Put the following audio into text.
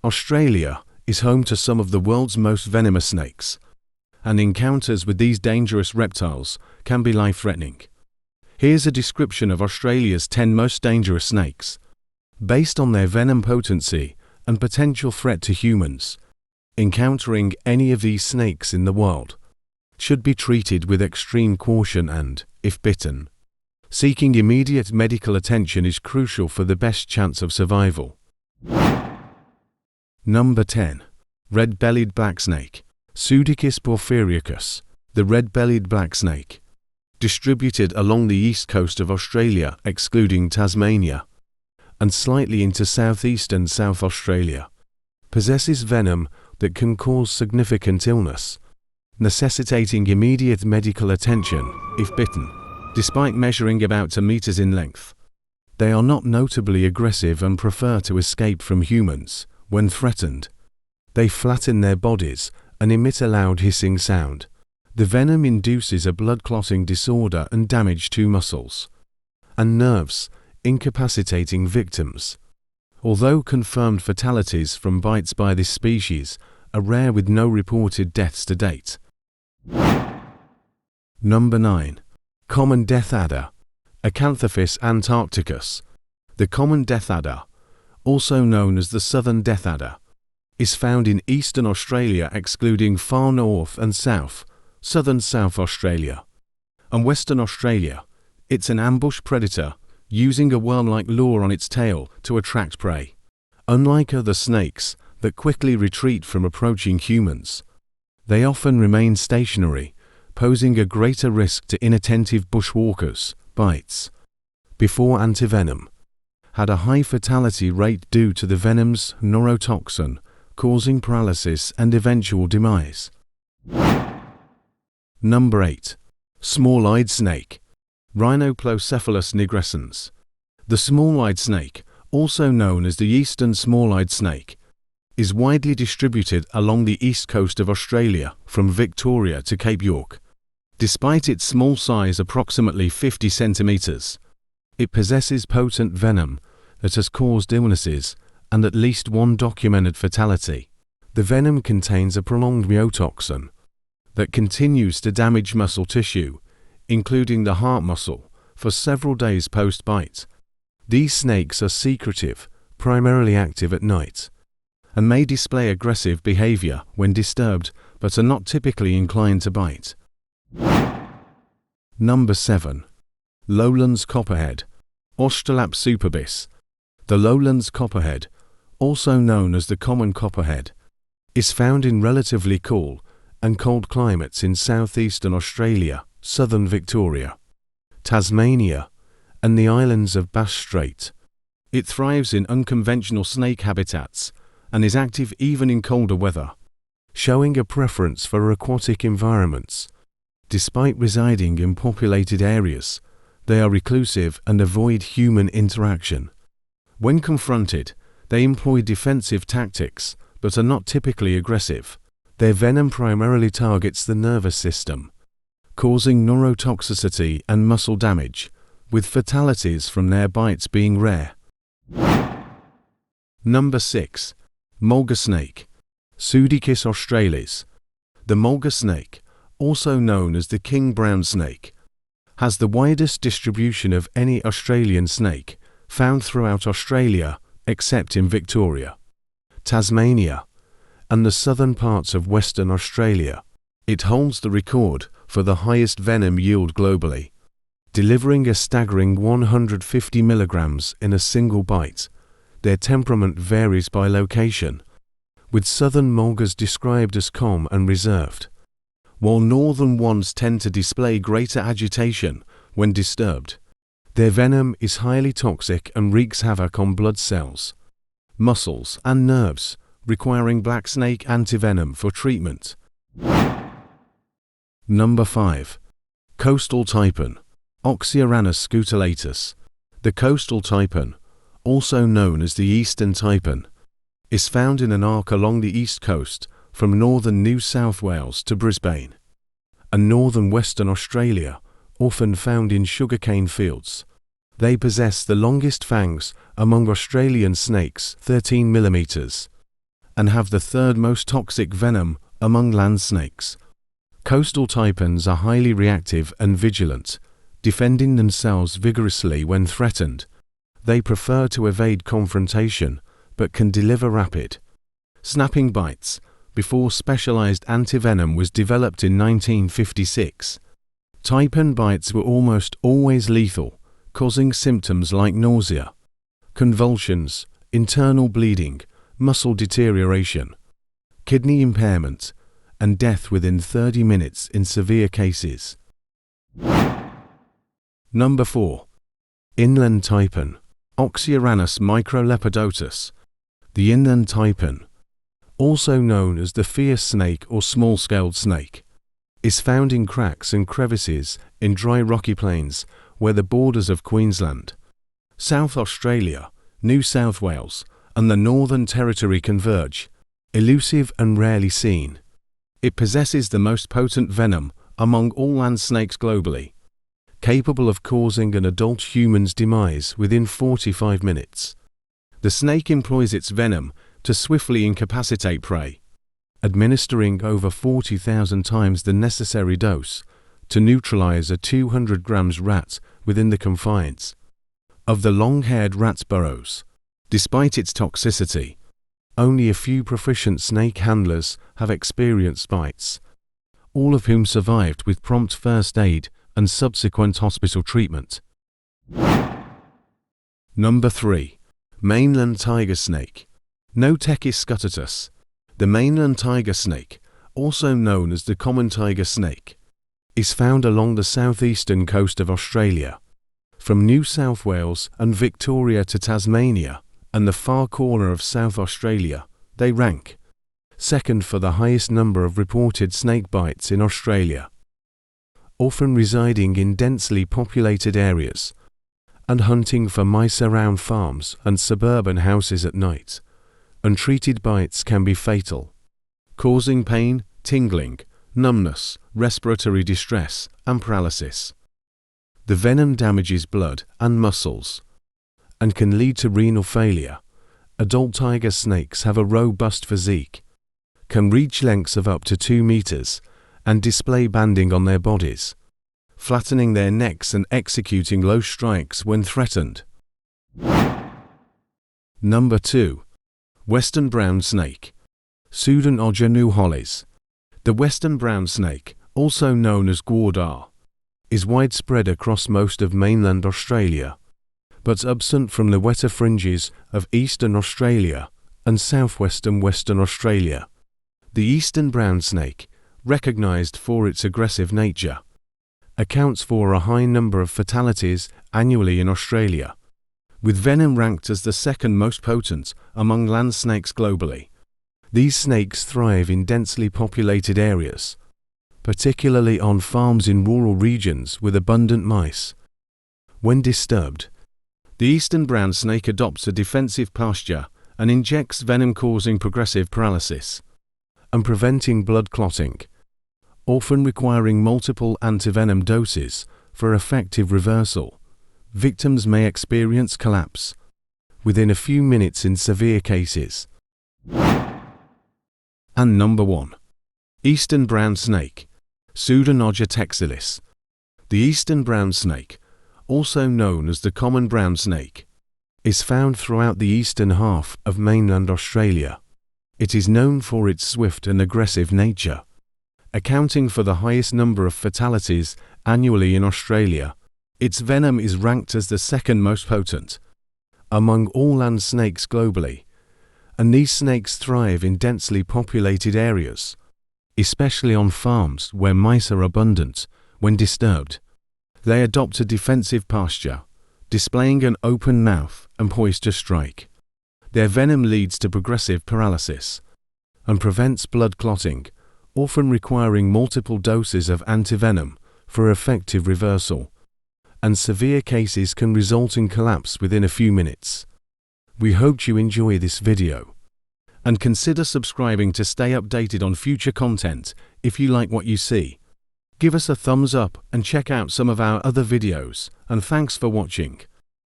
Australia is home to some of the world's most venomous snakes, and encounters with these dangerous reptiles can be life-threatening. Here's a description of Australia's 10 most dangerous snakes. Based on their venom potency and potential threat to humans, encountering any of these snakes in the wild should be treated with extreme caution and, if bitten, seeking immediate medical attention is crucial for the best chance of survival. Number 10. Red-bellied black snake, Bcus porphyricus. The red-bellied black snake, distributed along the east coast of Australia excluding Tasmania, and slightly into southeastern South Australia, possesses venom that can cause significant illness, necessitating immediate medical attention if bitten. Despite measuring about 2 meters in length, they are not notably aggressive and prefer to escape from humans. When threatened, they flatten their bodies and emit a loud hissing sound. The venom induces a blood clotting disorder and damage to muscles and nerves, incapacitating victims. Although confirmed fatalities from bites by this species are rare with no reported deaths to date. Number 9. Common death adder, Acanthopus antarcticus. The common death adder, also known as the southern death adder, is found in eastern Australia excluding far north and south, southern South Australia, and Western Australia. It's an ambush predator, using a worm-like lure on its tail to attract prey. Unlike other snakes that quickly retreat from approaching humans, they often remain stationary, posing a greater risk to inattentive bushwalkers. Bites before antivenom had a high fatality rate due to the venom's neurotoxin, causing paralysis and eventual demise. Number 8. Small-eyed snake, Rhinoplocephalus nigrescens. The small-eyed snake, also known as the eastern small-eyed snake, is widely distributed along the east coast of Australia from Victoria to Cape York. Despite its small size, approximately 50 centimeters, it possesses potent venom that has caused illnesses and at least one documented fatality. The venom contains a prolonged myotoxin that continues to damage muscle tissue, including the heart muscle, for several days post-bite. These snakes are secretive, primarily active at night, and may display aggressive behavior when disturbed, but are not typically inclined to bite. Number 7. Loland Copperhead, Australaps superbis. The Loland Copperhead, also known as the common copperhead, is found in relatively cool and cold climates in southeastern Australia, southern Victoria, Tasmania, and the islands of Bass Strait. It thrives in unconventional snake habitats and is active even in colder weather, showing a preference for aquatic environments. Despite residing in populated areas, they are reclusive and avoid human interaction. When confronted, they employ defensive tactics, but are not typically aggressive. Their venom primarily targets the nervous system, causing neurotoxicity and muscle damage, with fatalities from their bites being rare. Number 6. Mulga Snake, Pseudicus australis. The Mulga snake, also known as the king brown snake, has the widest distribution of any Australian snake, found throughout Australia except in Victoria, Tasmania, and the southern parts of Western Australia. It holds the record for the highest venom yield globally, delivering a staggering 150 milligrams in a single bite. Their temperament varies by location, with southern mulgas described as calm and reserved, while northern ones tend to display greater agitation when disturbed. Their venom is highly toxic and wreaks havoc on blood cells, muscles, and nerves, requiring black snake antivenom for treatment. Number 5. Coastal Typen, Oxyuranus scutulatus. The coastal Typen, also known as the eastern Typen, is found in an arc along the east coast from northern New South Wales to Brisbane, and northern Western Australia, often found in sugarcane fields. They possess the longest fangs among Australian snakes, 13 millimeters, and have the third most toxic venom among land snakes. Coastal taipans are highly reactive and vigilant, defending themselves vigorously when threatened. They prefer to evade confrontation, but can deliver rapid, snapping bites. Before specialized antivenom was developed in 1956, taipan bites were almost always lethal, causing symptoms like nausea, convulsions, internal bleeding, muscle deterioration, kidney impairment, and death within 30 minutes in severe cases. Number 4. Inland taipan, Oxyuranus microlepidotus. The inland taipan, also known as the fierce snake or small-scaled snake, is found in cracks and crevices in dry rocky plains where the borders of Queensland, South Australia, New South Wales, and the Northern Territory converge. Elusive and rarely seen, it possesses the most potent venom among all land snakes globally, capable of causing an adult human's demise within 45 minutes. The snake employs its venom to swiftly incapacitate prey, administering over 40,000 times the necessary dose to neutralize a 200 grams rat within the confines of the long-haired rat's burrows. Despite its toxicity, only a few proficient snake handlers have experienced bites, all of whom survived with prompt first aid and subsequent hospital treatment. Number 3. Mainland tiger snake, Picus scutatus. The mainland tiger snake, also known as the common tiger snake, is found along the southeastern coast of Australia. From New South Wales and Victoria to Tasmania and the far corner of South Australia, they rank second for the highest number of reported snake bites in Australia. Often residing in densely populated areas and hunting for mice around farms and suburban houses at night, untreated bites can be fatal, causing pain, tingling, numbness, respiratory distress, and paralysis. The venom damages blood and muscles and can lead to renal failure. Adult tiger snakes have a robust physique, can reach lengths of up to 2 meters, and display banding on their bodies, flattening their necks and executing low strikes when threatened. Number 2. Western brown snake, Pseudonodja nuholis. The western brown snake, also known as guardar, is widespread across most of mainland Australia, but absent from the wetter fringes of eastern Australia and southwestern Western Australia. The eastern brown snake, recognized for its aggressive nature, accounts for a high number of fatalities annually in Australia, with venom ranked as the second most potent among land snakes globally. These snakes thrive in densely populated areas, particularly on farms in rural regions with abundant mice. When disturbed, the eastern brown snake adopts a defensive posture and injects venom, causing progressive paralysis and preventing blood clotting, often requiring multiple antivenom doses for effective reversal. Victims may experience collapse within a few minutes in severe cases. And number 1. Eastern brown snake, Pseudonodja textilis. The eastern brown snake, also known as the common brown snake, is found throughout the eastern half of mainland Australia. It is known for its swift and aggressive nature, accounting for the highest number of fatalities annually in Australia. Its venom is ranked as the second most potent among all land snakes globally, and these snakes thrive in densely populated areas, especially on farms where mice are abundant. When disturbed, they adopt a defensive posture, displaying an open mouth and poised to strike. Their venom leads to progressive paralysis and prevents blood clotting, often requiring multiple doses of antivenom for effective reversal, and severe cases can result in collapse within a few minutes. We hope you enjoy this video, and consider subscribing to stay updated on future content. If you like what you see, give us a thumbs up and check out some of our other videos, and thanks for watching.